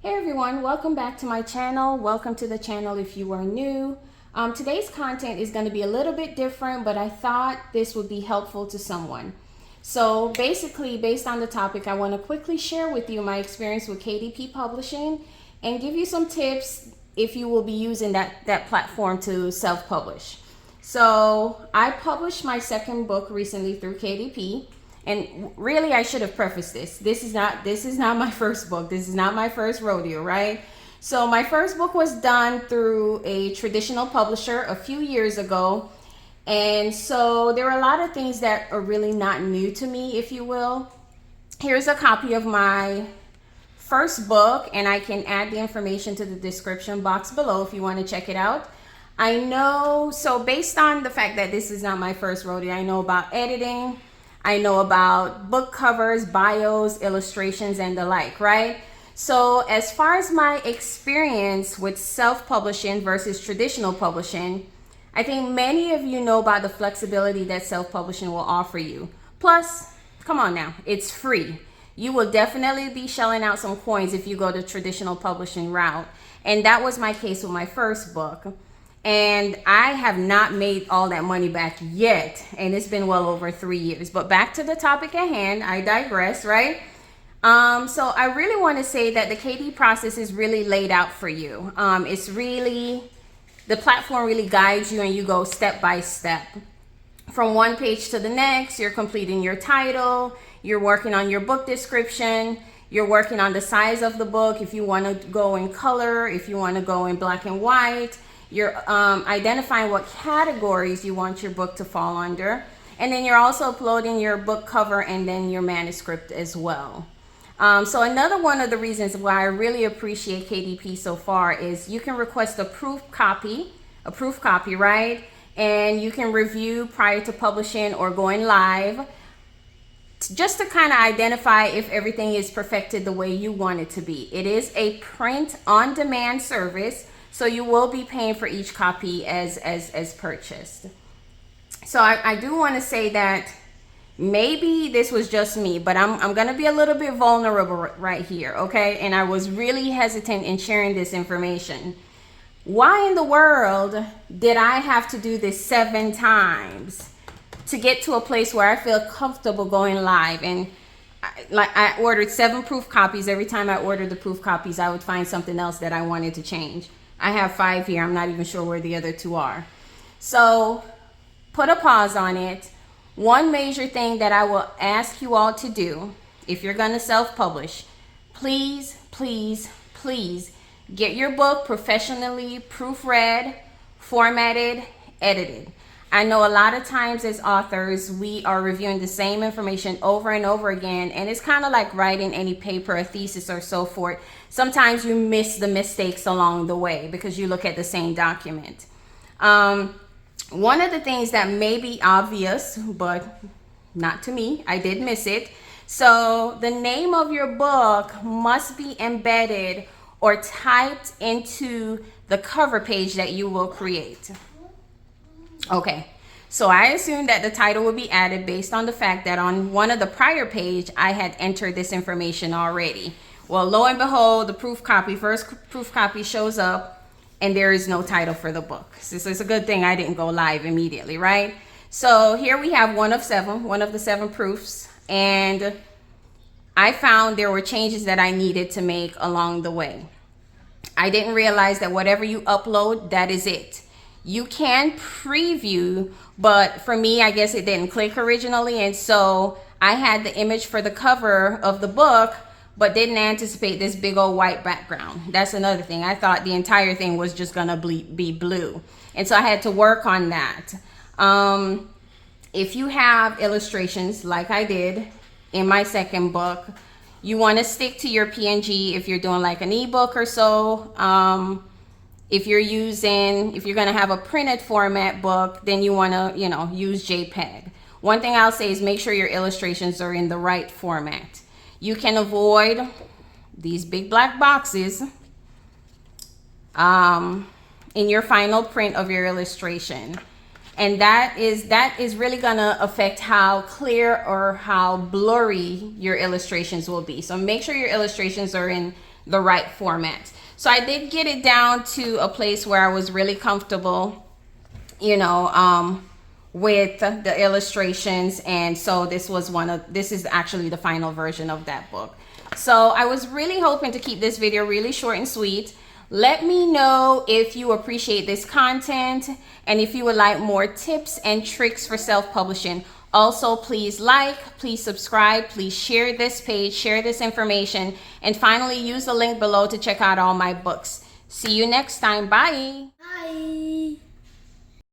Hey everyone, welcome back to my channel. Welcome to the channel if you are new. Today's content is going to be a little bit different, but I thought this would be helpful to someone. So basically, based on the topic, I want to quickly share with you my experience with KDP Publishing and give you some tips if you will be using that platform to self-publish. So I published my second book recently through KDP. And really, I should have prefaced this. This is not my first book. This is not my first rodeo, right? So my first book was done through a traditional publisher a few years ago. And so there are a lot of things that are really not new to me, if you will. Here's a copy of my first book, and I can add the information to the description box below if you want to check it out. I know, so based on the fact that this is not my first rodeo, I know about editing. I know about book covers, bios, illustrations, and the like, right? So as far as my experience with self-publishing versus traditional publishing, I think many of you know about the flexibility that self-publishing will offer you. Plus, come on now, it's free. You will definitely be shelling out some coins if you go the traditional publishing route. And that was my case with my first book. And I have not made all that money back yet. And it's been well over 3 years. But back to the topic at hand, I digress, right? So I really want to say that the KD process is really laid out for you. It's really, the platform really guides you and you go step by step. From one page to the next, you're completing your title, you're working on your book description, you're working on the size of the book, if you want to go in color, if you want to go in black and white. You're identifying what categories you want your book to fall under. And then you're also uploading your book cover and then your manuscript as well. So another one of the reasons why I really appreciate KDP so far is you can request a proof copy, right? And you can review prior to publishing or going live, just to kind of identify if everything is perfected the way you want it to be. It is a print on demand service. So you will be paying for each copy as purchased. So I do want to say that maybe this was just me, but I'm going to be a little bit vulnerable right here, okay? And I was really hesitant in sharing this information. Why in the world did I have to do this 7 times to get to a place where I feel comfortable going live? And I ordered 7 proof copies. Every time I ordered the proof copies, I would find something else that I wanted to change. I have 5 here. I'm not even sure where the other 2 are. So put a pause on it. One major thing that I will ask you all to do if you're going to self-publish, please, please, please get your book professionally proofread, formatted, edited. I know a lot of times as authors, we are reviewing the same information over and over again, and it's kind of like writing any paper, a thesis or so forth. Sometimes you miss the mistakes along the way because you look at the same document. One of the things that may be obvious, but not to me, I did miss it. So the name of your book must be embedded or typed into the cover page that you will create. Okay, so I assumed that the title would be added based on the fact that on one of the prior page, I had entered this information already. Well, lo and behold, the first proof copy shows up and there is no title for the book. So it's a good thing I didn't go live immediately, right? So here we have one of the 7 proofs, and I found there were changes that I needed to make along the way. I didn't realize that whatever you upload, that is it. You can preview, but for me, I guess it didn't click originally. And so I had the image for the cover of the book, but didn't anticipate this big old white background. That's another thing. I thought the entire thing was just gonna be blue. And so I had to work on that. If you have illustrations like I did in my second book, you wanna stick to your PNG if you're doing like an ebook or so. If you're gonna have a printed format book, then you wanna, use JPEG. One thing I'll say is make sure your illustrations are in the right format. You can avoid these big black boxes in your final print of your illustration. And that is really gonna affect how clear or how blurry your illustrations will be. So make sure your illustrations are in the right format. So I did get it down to a place where I was really comfortable, you know, with the illustrations. And so this is actually the final version of that book. So I was really hoping to keep this video really short and sweet. Let me know if you appreciate this content and if you would like more tips and tricks for self-publishing. Also, please like, please subscribe, please share this page, share this information, and finally use the link below to check out all my books. See you next time. Bye.